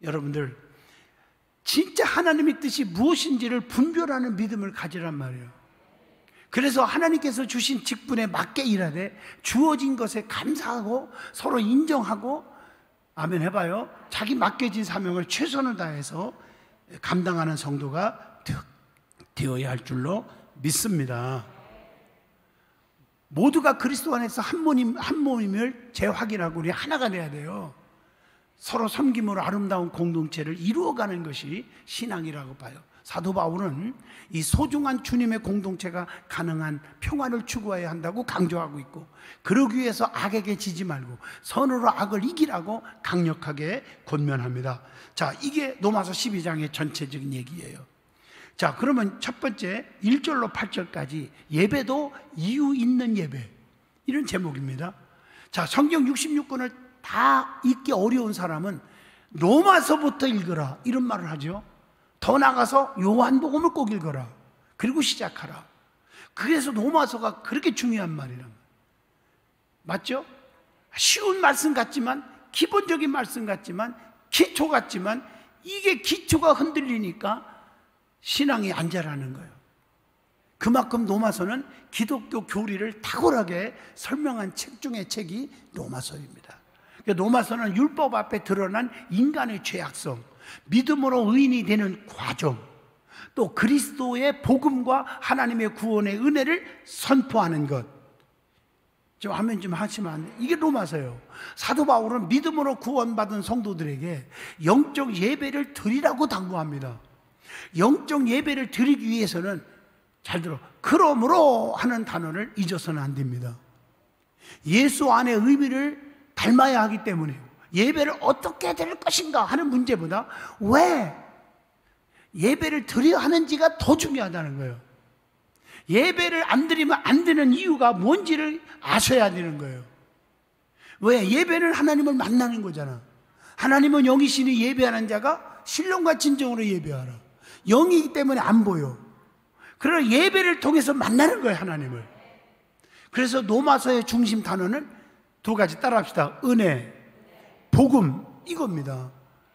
여러분들, 진짜 하나님의 뜻이 무엇인지를 분별하는 믿음을 가지란 말이에요. 그래서 하나님께서 주신 직분에 맞게 일하되 주어진 것에 감사하고 서로 인정하고, 아멘 해봐요. 자기 맡겨진 사명을 최선을 다해서 감당하는 성도가 되어야 할 줄로 믿습니다. 모두가 그리스도 안에서 한 몸임을 재확인하고 우리 하나가 돼야 돼요. 서로 섬김으로 아름다운 공동체를 이루어가는 것이 신앙이라고 봐요. 사도 바울은 이 소중한 주님의 공동체가 가능한 평화를 추구해야 한다고 강조하고 있고, 그러기 위해서 악에게 지지 말고 선으로 악을 이기라고 강력하게 권면합니다. 자, 이게 로마서 12장의 전체적인 얘기예요. 자, 그러면 첫 번째 1절로 8절까지 예배도 이유 있는 예배, 이런 제목입니다. 자, 성경 66권을 다 읽기 어려운 사람은 로마서부터 읽어라, 이런 말을 하죠. 더 나가서 요한복음을 꼭 읽어라, 그리고 시작하라. 그래서 로마서가 그렇게 중요한 말이란 말이에요. 맞죠? 쉬운 말씀 같지만, 기본적인 말씀 같지만, 기초 같지만, 이게 기초가 흔들리니까 신앙이 안 자라는 거예요. 그만큼 로마서는 기독교 교리를 탁월하게 설명한 책 중에 책이 로마서입니다. 로마서는 율법 앞에 드러난 인간의 죄악성, 믿음으로 의인이 되는 과정, 또 그리스도의 복음과 하나님의 구원의 은혜를 선포하는 것. 좀 하면 좀 하시면 안 돼요. 이게 로마서예요. 사도 바울은 믿음으로 구원받은 성도들에게 영적 예배를 드리라고 당부합니다. 영적 예배를 드리기 위해서는, 잘 들어, 그러므로 하는 단어를 잊어서는 안 됩니다. 예수 안의 의미를 닮아야 하기 때문에 예배를 어떻게 드릴 것인가 하는 문제보다 왜 예배를 드려야 하는지가 더 중요하다는 거예요. 예배를 안 드리면 안 되는 이유가 뭔지를 아셔야 되는 거예요. 왜? 예배는 하나님을 만나는 거잖아. 하나님은 영이시니 예배하는 자가 신령과 진정으로 예배하라. 영이기 때문에 안 보여. 그러나 예배를 통해서 만나는 거예요, 하나님을. 그래서 로마서의 중심 단어는 두 가지, 따라합시다. 은혜, 복음, 이겁니다.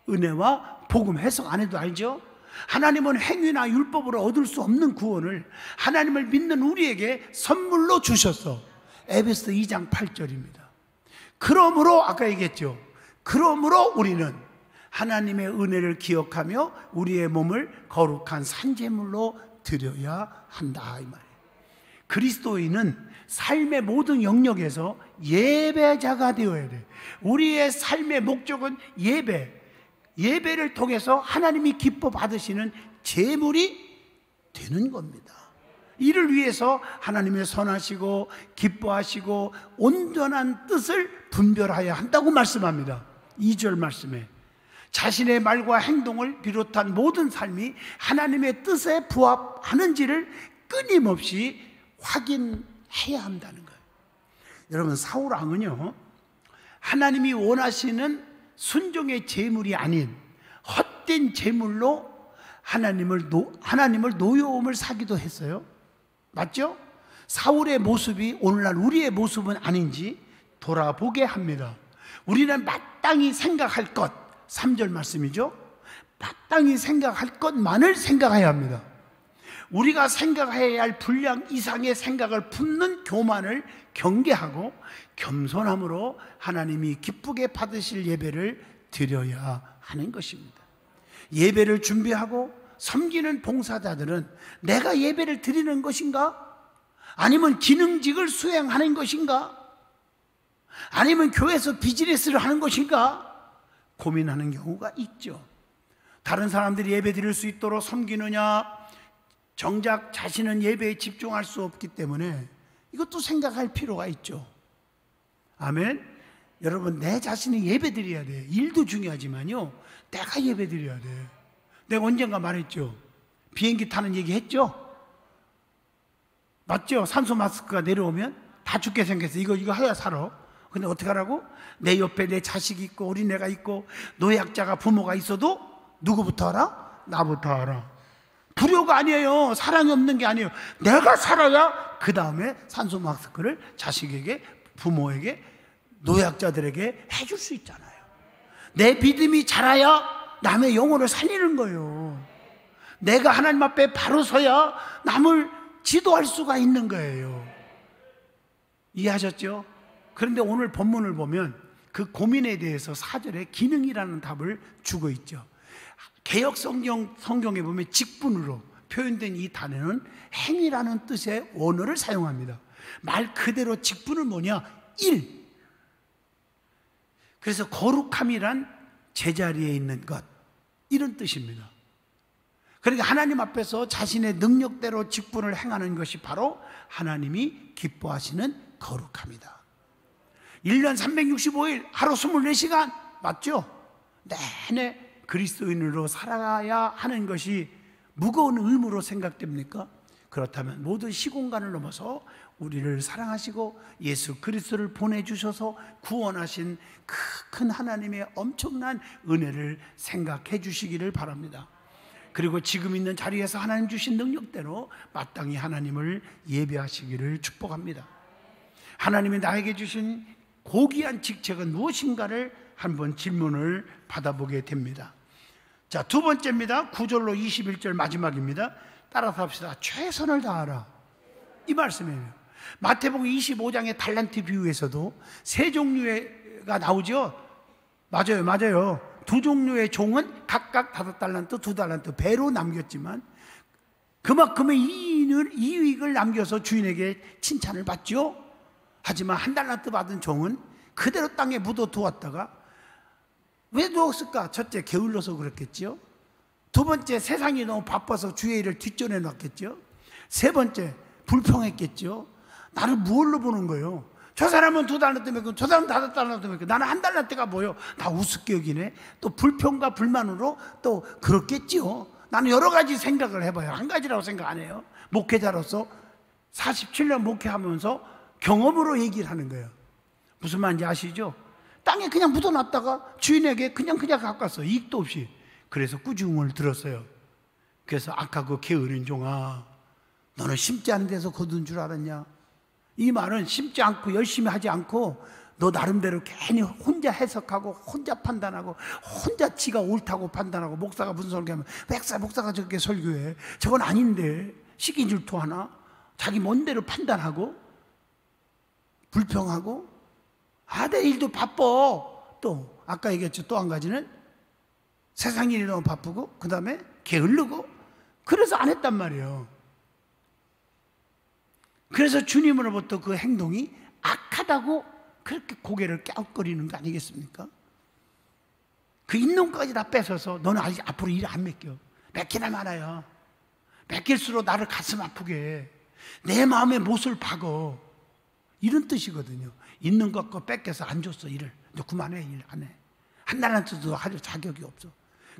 은혜와 복음. 해석 안 해도 알죠? 하나님은 행위나 율법으로 얻을 수 없는 구원을 하나님을 믿는 우리에게 선물로 주셨어. 에베소 2장 8절입니다. 그러므로, 아까 얘기했죠, 그러므로 우리는 하나님의 은혜를 기억하며 우리의 몸을 거룩한 산제물로 드려야 한다, 이 말이에요. 그리스도인은 삶의 모든 영역에서 예배자가 되어야 돼. 우리의 삶의 목적은 예배를 통해서 하나님이 기뻐 받으시는 제물이 되는 겁니다. 이를 위해서 하나님의 선하시고 기뻐하시고 온전한 뜻을 분별하여야 한다고 말씀합니다. 2절 말씀에 자신의 말과 행동을 비롯한 모든 삶이 하나님의 뜻에 부합하는지를 끊임없이 확인해야 한다는 거예요. 여러분, 사울 왕은요, 하나님이 원하시는 순종의 제물이 아닌 헛된 제물로 하나님을 노여움을 사기도 했어요. 맞죠? 사울의 모습이 오늘날 우리의 모습은 아닌지 돌아보게 합니다. 우리는 마땅히 생각할 것, 3절 말씀이죠. 마땅히 생각할 것만을 생각해야 합니다. 우리가 생각해야 할 분량 이상의 생각을 품는 교만을 경계하고 겸손함으로 하나님이 기쁘게 받으실 예배를 드려야 하는 것입니다. 예배를 준비하고 섬기는 봉사자들은 내가 예배를 드리는 것인가? 아니면 기능직을 수행하는 것인가? 아니면 교회에서 비즈니스를 하는 것인가? 고민하는 경우가 있죠. 다른 사람들이 예배 드릴 수 있도록 섬기느냐, 정작 자신은 예배에 집중할 수 없기 때문에 이것도 생각할 필요가 있죠. 아멘. 여러분, 내 자신이 예배 드려야 돼. 일도 중요하지만요, 내가 예배 드려야 돼. 내가 언젠가 말했죠. 비행기 타는 얘기 했죠? 맞죠? 산소 마스크가 내려오면 다 죽게 생겼어. 이거 해야 살아. 근데 어떻게 하라고? 내 옆에 내 자식이 있고 어린애가 있고 노약자가 부모가 있어도 누구부터 알아? 나부터 알아. 불효가 아니에요. 사랑이 없는 게 아니에요. 내가 살아야 그 다음에 산소 마스크를 자식에게, 부모에게, 노약자들에게 해줄 수 있잖아요. 내 믿음이 자라야 남의 영혼을 살리는 거예요. 내가 하나님 앞에 바로 서야 남을 지도할 수가 있는 거예요. 이해하셨죠? 그런데 오늘 본문을 보면 그 고민에 대해서 4절에 기능이라는 답을 주고 있죠. 개역 성경에 보면 직분으로 표현된 이 단어는 행위라는 뜻의 원어를 사용합니다. 말 그대로 직분은 뭐냐? 일. 그래서 거룩함이란 제자리에 있는 것, 이런 뜻입니다. 그러니까 하나님 앞에서 자신의 능력대로 직분을 행하는 것이 바로 하나님이 기뻐하시는 거룩함이다. 1년 365일 하루 24시간 맞죠? 내내 그리스도인으로 살아야 하는 것이 무거운 의무로 생각됩니까? 그렇다면 모든 시공간을 넘어서 우리를 사랑하시고 예수 그리스도를 보내주셔서 구원하신 큰 하나님의 엄청난 은혜를 생각해 주시기를 바랍니다. 그리고 지금 있는 자리에서 하나님 주신 능력대로 마땅히 하나님을 예배하시기를 축복합니다. 하나님이 나에게 주신 고귀한 직책은 무엇인가를 한번 질문을 받아보게 됩니다. 자, 두 번째입니다. 9절로 21절 마지막입니다. 따라서 합시다. 최선을 다하라, 이 말씀이에요. 마태복음 25장의 달란트 비유에서도 세 종류가 나오죠. 맞아요. 두 종류의 종은 각각 5달란트, 2달란트 배로 남겼지만 그만큼의 이익을 남겨서 주인에게 칭찬을 받죠. 하지만 1달란트 받은 종은 그대로 땅에 묻어두었다가, 왜 두었을까? 첫째, 게을러서 그랬겠죠. 두 번째, 세상이 너무 바빠서 주의 일을 뒷전에 놨겠죠. 세 번째, 불평했겠죠. 나를 무엇로 보는 거예요? 저 사람은 2달란트 받고 저 사람은 5달란트 받고 나는 1달란트가 뭐요? 다 우습게 여기네. 또 불평과 불만으로 또 그렇겠지요. 나는 여러 가지 생각을 해봐요. 한 가지라고 생각 안 해요. 목회자로서 47년 목회하면서 경험으로 얘기를 하는 거예요. 무슨 말인지 아시죠? 땅에 그냥 묻어놨다가 주인에게 그냥 갖고 왔어요. 이익도 없이. 그래서 꾸중을 들었어요. 그래서 아까 그 게으른 종아, 너는 심지 않은 데서 거둔 줄 알았냐? 이 말은 심지 않고 열심히 하지 않고 너 나름대로 괜히 혼자 해석하고 혼자 판단하고 혼자 지가 옳다고 판단하고, 목사가 무슨 설교하면 목사가 저렇게 설교해, 저건 아닌데 시기 질투하나? 자기 멋대로 판단하고 불평하고, 내 일도 바빠. 또 아까 얘기했죠. 또 한 가지는 세상 일이 너무 바쁘고 그 다음에 게으르고, 그래서 안 했단 말이에요. 그래서 주님으로부터 그 행동이 악하다고 그렇게 고개를 깨웃거리는 거 아니겠습니까? 그 있는 것까지 다 뺏어서 너는 아직 앞으로 일 안 맡겨. 맡기나 말아요. 맡길수록 나를 가슴 아프게 해. 내 마음에 못을 박어. 이런 뜻이거든요. 있는 것과 뺏겨서 안 줬어, 일을. 너 그만해, 일 안 해. 1달란트도 할 자격이 없어.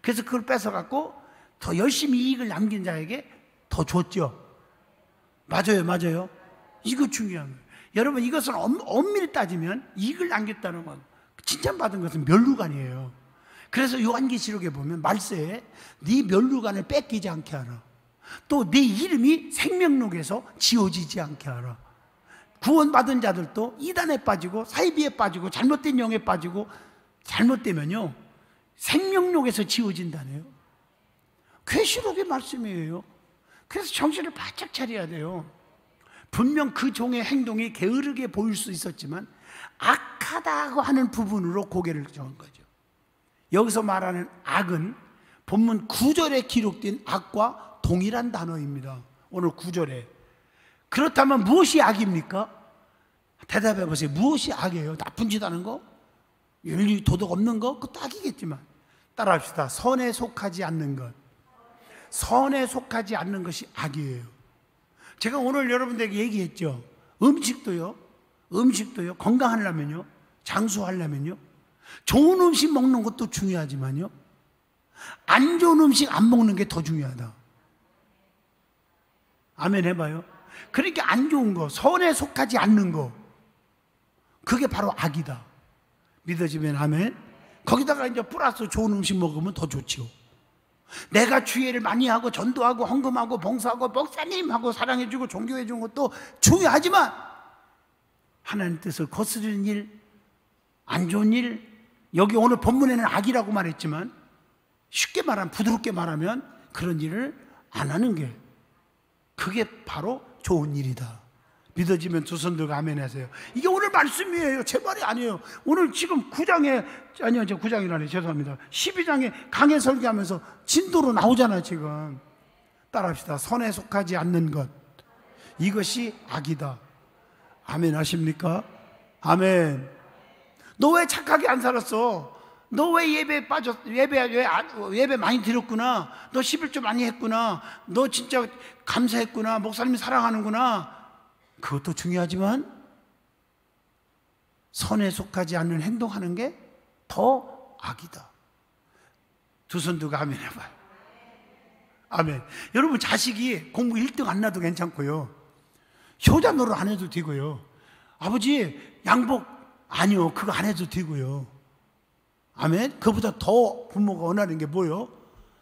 그래서 그걸 뺏어갖고 더 열심히 이익을 남긴 자에게 더 줬죠. 맞아요. 이거 중요한 거예요. 여러분, 이것은 엄밀히 따지면 이익을 남겼다는 건, 칭찬받은 것은 면류관이에요. 그래서 요한계시록에 보면 말세에 네 면류관을 뺏기지 않게 하라. 또 네 이름이 생명록에서 지워지지 않게 하라. 구원받은 자들도 이단에 빠지고 사이비에 빠지고 잘못된 영에 빠지고 잘못되면요 생명록에서 지워진다네요. 계시록의 말씀이에요. 그래서 정신을 바짝 차려야 돼요. 분명 그 종의 행동이 게으르게 보일 수 있었지만 악하다고 하는 부분으로 고개를 정한 거죠. 여기서 말하는 악은 본문 9절에 기록된 악과 동일한 단어입니다. 오늘 9절에. 그렇다면 무엇이 악입니까? 대답해 보세요. 무엇이 악이에요? 나쁜 짓 하는 거? 윤리 도덕 없는 거? 그것도 악이겠지만 따라합시다. 선에 속하지 않는 것. 선에 속하지 않는 것이 악이에요. 제가 오늘 여러분들에게 얘기했죠. 음식도요 건강하려면요, 장수하려면요, 좋은 음식 먹는 것도 중요하지만요, 안 좋은 음식 안 먹는 게 더 중요하다. 아멘 해봐요. 그러니까 안 좋은 거, 선에 속하지 않는 거, 그게 바로 악이다. 믿어지면 아멘. 거기다가 이제 플러스 좋은 음식 먹으면 더 좋지요. 내가 주의를 많이 하고 전도하고 헌금하고 봉사하고 목사님하고 사랑해주고 존경해주는 것도 중요하지만 하나님 뜻을 거스르는 일, 안 좋은 일, 여기 오늘 본문에는 악이라고 말했지만 쉽게 말하면, 부드럽게 말하면 그런 일을 안 하는 게, 그게 바로 좋은 일이다. 믿어지면 두 손 들고 아멘 하세요. 이게 오늘 말씀이에요. 제 말이 아니에요. 오늘 지금 9장에, 아니요, 저 9장이라니 죄송합니다. 12장에 강해 설교하면서 진도로 나오잖아요, 지금. 따라합시다. 선에 속하지 않는 것, 이것이 악이다. 아멘 하십니까? 아멘. 너 왜 착하게 안 살았어? 너 왜 예배 예배 많이 드렸구나. 너 11조 많이 했구나. 너 진짜 감사했구나. 목사님 사랑하는구나. 그것도 중요하지만 선에 속하지 않는 행동하는 게 더 악이다. 두 손 들고 아멘 해봐요. 아멘. 여러분, 자식이 공부 1등 안 나도 괜찮고요, 효자 노릇 안 해도 되고요, 아버지 양복, 아니요, 그거 안 해도 되고요. 아멘. 그보다 더 부모가 원하는 게 뭐요?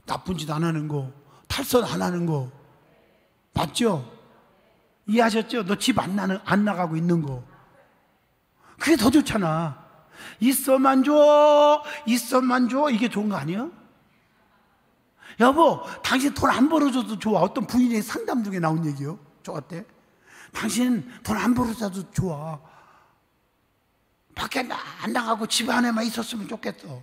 나쁜 짓 안 하는 거, 탈선 안 하는 거. 맞죠? 이해하셨죠? 너 집 안 나가고 있는 거. 그게 더 좋잖아. 있어만 줘, 있어만 줘. 이게 좋은 거 아니야? 여보, 당신 돈 안 벌어줘도 좋아. 어떤 부인의 상담 중에 나온 얘기요. 저한테. 당신 돈 안 벌어줘도 좋아. 밖에 안 나가고 집 안에만 있었으면 좋겠어.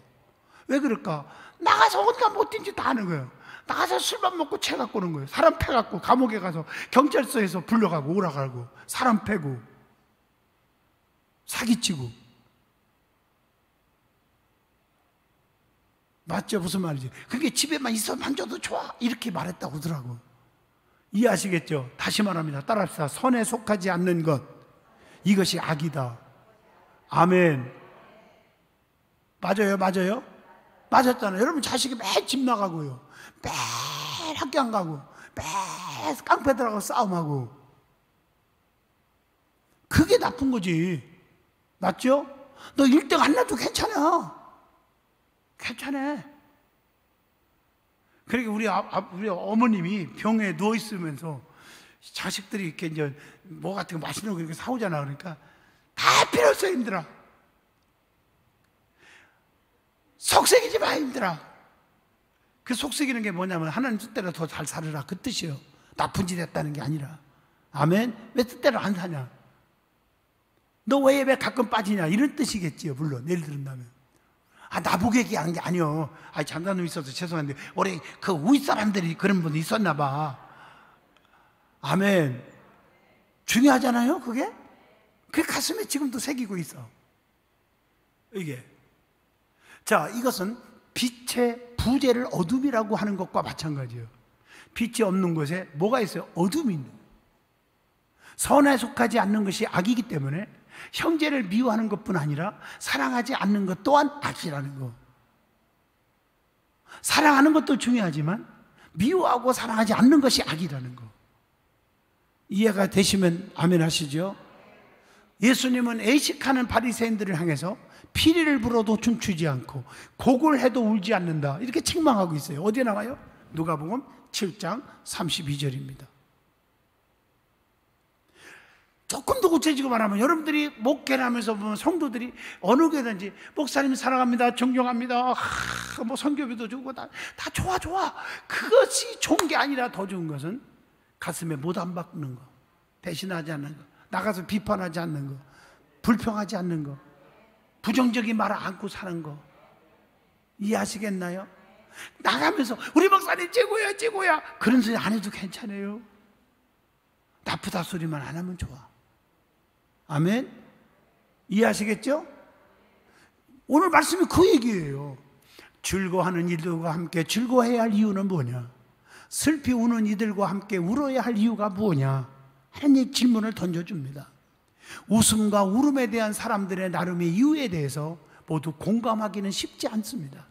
왜 그럴까? 나가서 온갖 못된 짓 다 하는 거예요. 나가서 술만 먹고 채 갖고 오는 거예요. 사람 패갖고 감옥에 가서 경찰서에서 불러가고 오라가고, 사람 패고 사기치고. 맞죠? 무슨 말이지? 그게 집에만 있어만 줘도 좋아, 이렇게 말했다고 하더라고. 이해하시겠죠? 다시 말합니다. 따라합시다. 선에 속하지 않는 것, 이것이 악이다. 아멘. 맞아요, 맞아요? 맞았잖아요. 여러분, 자식이 매일 집 나가고요, 매일 학교 안 가고, 매일 깡패들하고 싸움하고, 그게 나쁜 거지. 맞죠? 너 1등 안 나도 괜찮아. 괜찮아. 그러니까 우리 어머님이 병에 누워 있으면서 자식들이 이렇게 이제 뭐 같은 거 맛있는 거 이렇게 사오잖아. 그러니까 다 필요 없어, 힘들어. 속썩이지 마, 힘들어. 그 속썩이는 게 뭐냐면 하나님 뜻대로 더 잘 살으라, 그 뜻이에요. 나쁜 짓 했다는 게 아니라. 아멘. 왜 뜻대로 안 사냐? 너 왜 예배 가끔 빠지냐? 이런 뜻이겠지요, 물론. 예를 들은다면. 나보고 얘기하는 게 아니요. 잠깐 놈 있어서 죄송한데, 올해 그 윗사람들이 그런 분이 있었나 봐. 아멘. 중요하잖아요, 그게? 그게 가슴에 지금도 새기고 있어, 이게. 자, 이것은 빛의 부재를 어둠이라고 하는 것과 마찬가지예요. 빛이 없는 곳에 뭐가 있어요? 어둠이 있는 거예요. 선에 속하지 않는 것이 악이기 때문에 형제를 미워하는 것뿐 아니라 사랑하지 않는 것 또한 악이라는 거. 사랑하는 것도 중요하지만 미워하고 사랑하지 않는 것이 악이라는 거. 이해가 되시면 아멘 하시죠? 예수님은 애식하는 바리새인들을 향해서 피리를 불어도 춤추지 않고 곡을 해도 울지 않는다, 이렇게 책망하고 있어요. 어디에 나와요? 누가복음 7장 32절입니다. 조금 더 구체적으로 말하면, 여러분들이 목회를 하면서 보면 성도들이 어느 교회든지 목사님 사랑합니다, 존경합니다, 뭐 선교비도 주고 다 좋아. 그것이 좋은 게 아니라 더 좋은 것은 가슴에 못 안 박는 거, 배신하지 않는 거, 나가서 비판하지 않는 거, 불평하지 않는 거, 부정적인 말을 안고 사는 거. 이해하시겠나요? 나가면서 우리 목사님 최고야 그런 소리 안 해도 괜찮아요. 나쁘다 소리만 안 하면 좋아. 아멘. 이해하시겠죠? 오늘 말씀이 그 얘기예요. 즐거워하는 이들과 함께 즐거워해야 할 이유는 뭐냐? 슬피 우는 이들과 함께 울어야 할 이유가 뭐냐? 하는 질문을 던져줍니다. 웃음과 울음에 대한 사람들의 나름의 이유에 대해서 모두 공감하기는 쉽지 않습니다.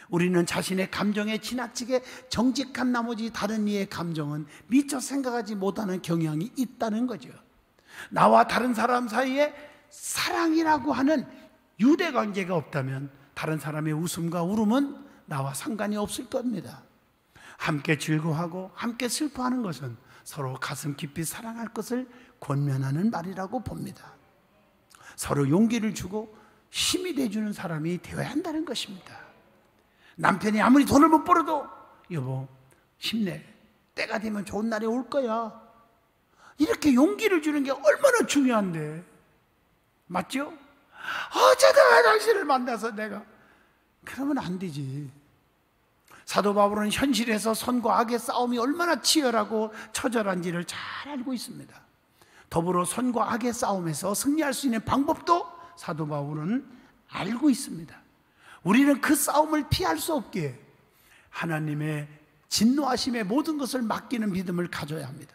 우리는 자신의 감정에 지나치게 정직한 나머지 다른 이의 감정은 미처 생각하지 못하는 경향이 있다는 거죠. 나와 다른 사람 사이에 사랑이라고 하는 유대관계가 없다면 다른 사람의 웃음과 울음은 나와 상관이 없을 겁니다. 함께 즐거워하고 함께 슬퍼하는 것은 서로 가슴 깊이 사랑할 것을 권면하는 말이라고 봅니다. 서로 용기를 주고 힘이 돼주는 사람이 되어야 한다는 것입니다. 남편이 아무리 돈을 못 벌어도 여보 힘내, 때가 되면 좋은 날이 올 거야, 이렇게 용기를 주는 게 얼마나 중요한데, 맞죠? 어쩌다가 당신을 만나서 내가, 그러면 안 되지. 사도 바울은 현실에서 선과 악의 싸움이 얼마나 치열하고 처절한지를 잘 알고 있습니다. 더불어 선과 악의 싸움에서 승리할 수 있는 방법도 사도 바울은 알고 있습니다. 우리는 그 싸움을 피할 수 없기에 하나님의 진노하심에 모든 것을 맡기는 믿음을 가져야 합니다.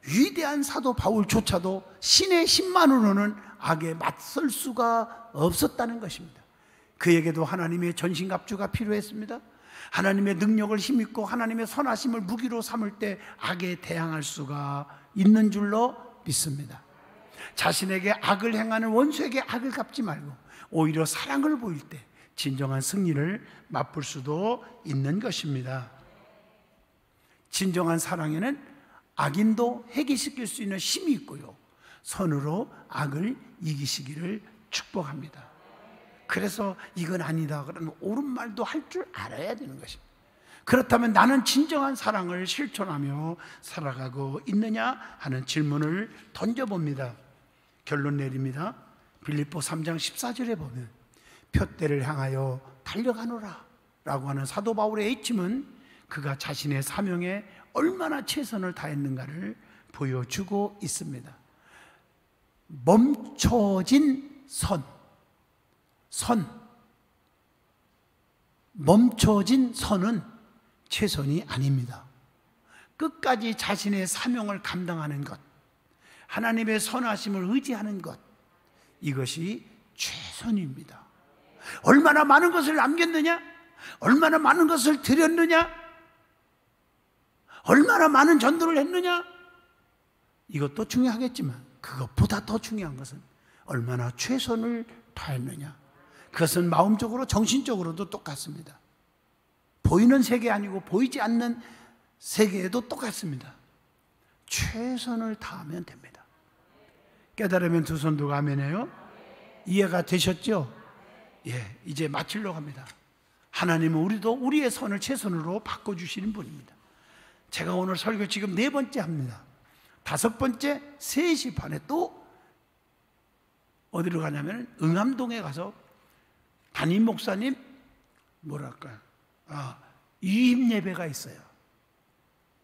위대한 사도 바울조차도 신의 힘만으로는 악에 맞설 수가 없었다는 것입니다. 그에게도 하나님의 전신갑주가 필요했습니다. 하나님의 능력을 힘입고 하나님의 선하심을 무기로 삼을 때 악에 대항할 수가 있는 줄로 믿습니다. 자신에게 악을 행하는 원수에게 악을 갚지 말고 오히려 사랑을 보일 때 진정한 승리를 맛볼 수도 있는 것입니다. 진정한 사랑에는 악인도 해결시킬 수 있는 힘이 있고요, 선으로 악을 이기시기를 축복합니다. 그래서 이건 아니다 그러면 옳은 말도 할 줄 알아야 되는 것입니다. 그렇다면 나는 진정한 사랑을 실천하며 살아가고 있느냐 하는 질문을 던져봅니다. 결론 내립니다. 빌립보 3장 14절에 보면 표대를 향하여 달려가노라 라고 하는 사도 바울의 애침은 그가 자신의 사명에 얼마나 최선을 다했는가를 보여주고 있습니다. 멈춰진 멈춰진 선은 최선이 아닙니다. 끝까지 자신의 사명을 감당하는 것, 하나님의 선하심을 의지하는 것, 이것이 최선입니다. 얼마나 많은 것을 남겼느냐, 얼마나 많은 것을 드렸느냐, 얼마나 많은 전도를 했느냐, 이것도 중요하겠지만 그것보다 더 중요한 것은 얼마나 최선을 다했느냐. 그것은 마음적으로 정신적으로도 똑같습니다. 보이는 세계 아니고 보이지 않는 세계에도 똑같습니다. 최선을 다하면 됩니다. 깨달으면 두 손 들고 아멘해요. 이해가 되셨죠? 예, 이제 마치려고 합니다. 하나님은 우리도 우리의 선을 최선으로 바꿔주시는 분입니다. 제가 오늘 설교 지금 4번째 합니다. 5번째 3시 반에 또 어디로 가냐면 응암동에 가서 담임 목사님 유임 예배가 있어요.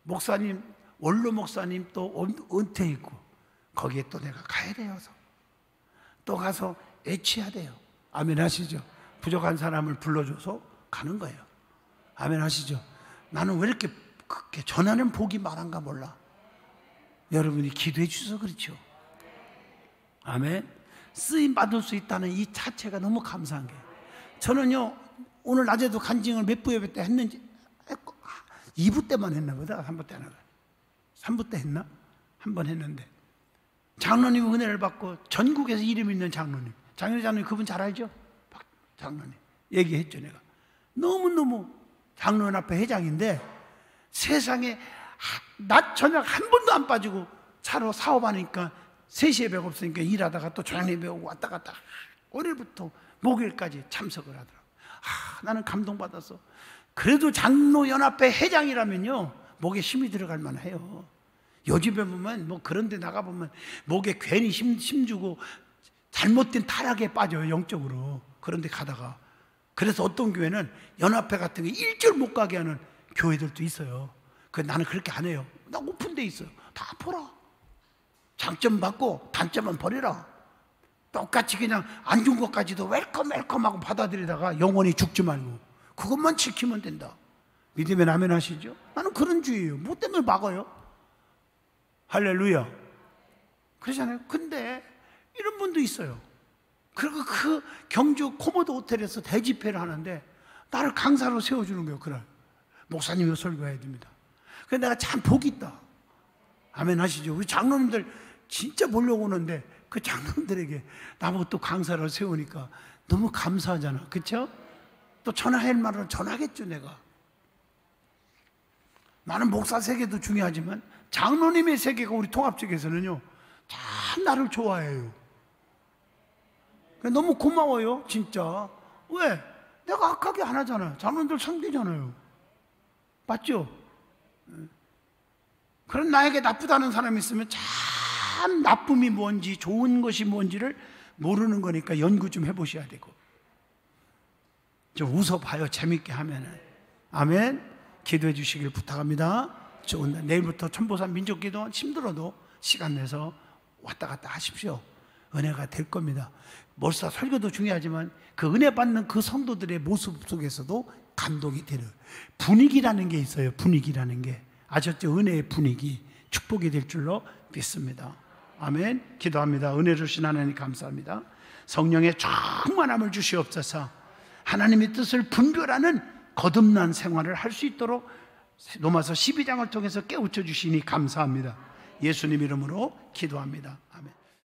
목사님, 원로 목사님 또 은퇴했고 거기에 또 내가 가야 돼서 또 가서 애취해야 돼요. 아멘 하시죠? 부족한 사람을 불러줘서 가는 거예요. 아멘 하시죠? 나는 왜 이렇게 전하는 복이 많은가 몰라. 여러분이 기도해 주셔서 그렇죠. 아멘. 쓰임 받을 수 있다는 이 자체가 너무 감사한 게, 저는요 오늘 낮에도 간증을 몇 부 예배 때 했는지 2부 때만 했나 보다. 3부 때 하나, 3부 때 했나? 한 번 했는데 장로님 은혜를 받고 전국에서 이름 있는 장로님, 장로님 그분 잘 알죠? 박 장로님 얘기했죠. 내가 너무너무 장로연 앞에 회장인데 세상에 낮 저녁 한 번도 안 빠지고 차로 사업하니까 3시에 배가 없으니까 일하다가 또 저녁에 배우고 왔다 갔다 월요일부터 목요일까지 참석을 하더라고요. 나는 감동받았어. 그래도 장로연합회 회장이라면요 목에 힘이 들어갈 만해요. 요즘에 보면 뭐 그런 데 나가보면 목에 괜히 힘 주고 잘못된 타락에 빠져요, 영적으로. 그런 데 가다가. 그래서 어떤 교회는 연합회 같은 게 일절 못 가게 하는 교회들도 있어요. 나는 그렇게 안 해요. 나 오픈돼 있어요. 다 보라. 장점 받고 단점은 버리라. 똑같이 그냥 안 준 것까지도 웰컴 하고 받아들이다가 영원히 죽지 말고 그것만 지키면 된다. 믿으면 아멘 하시죠? 나는 그런 주의예요. 뭐 때문에 막아요? 할렐루야. 그러잖아요. 근데 이런 분도 있어요. 그리고 그 경주 코모도 호텔에서 대집회를 하는데 나를 강사로 세워주는 거예요. 그날 목사님이 설교해야 됩니다. 그래서 내가 참 복이 있다. 아멘 하시죠? 우리 장로님들 진짜 보려고 오는데 그 장로님들에게 나보고 또 강사를 세우니까 너무 감사하잖아. 그렇죠? 또 전화할 말은 전하겠죠. 내가 나는 목사 세계도 중요하지만 장로님의 세계가 우리 통합측에서는요 참 나를 좋아해요. 너무 고마워요 진짜. 왜? 내가 악하게 안 하잖아요. 자녀들 섬기잖아요. 맞죠? 그런 나에게 나쁘다는 사람이 있으면 참 나쁨이 뭔지 좋은 것이 뭔지를 모르는 거니까 연구 좀 해보셔야 되고, 좀 웃어봐요. 재밌게 하면은. 아멘. 기도해 주시길 부탁합니다. 좋은 날, 내일부터 천보산 민족기도 힘들어도 시간 내서 왔다 갔다 하십시오. 은혜가 될 겁니다. 몰사 설교도 중요하지만 그 은혜 받는 그 성도들의 모습 속에서도 감동이 되는 분위기라는 게 있어요. 분위기라는 게. 아셨죠? 은혜의 분위기, 축복이 될 줄로 믿습니다. 아멘. 기도합니다. 은혜 주신 하나님 감사합니다. 성령의 충만함을 주시옵소서. 하나님의 뜻을 분별하는 거듭난 생활을 할 수 있도록 로마서 12장을 통해서 깨우쳐 주시니 감사합니다. 예수님 이름으로 기도합니다.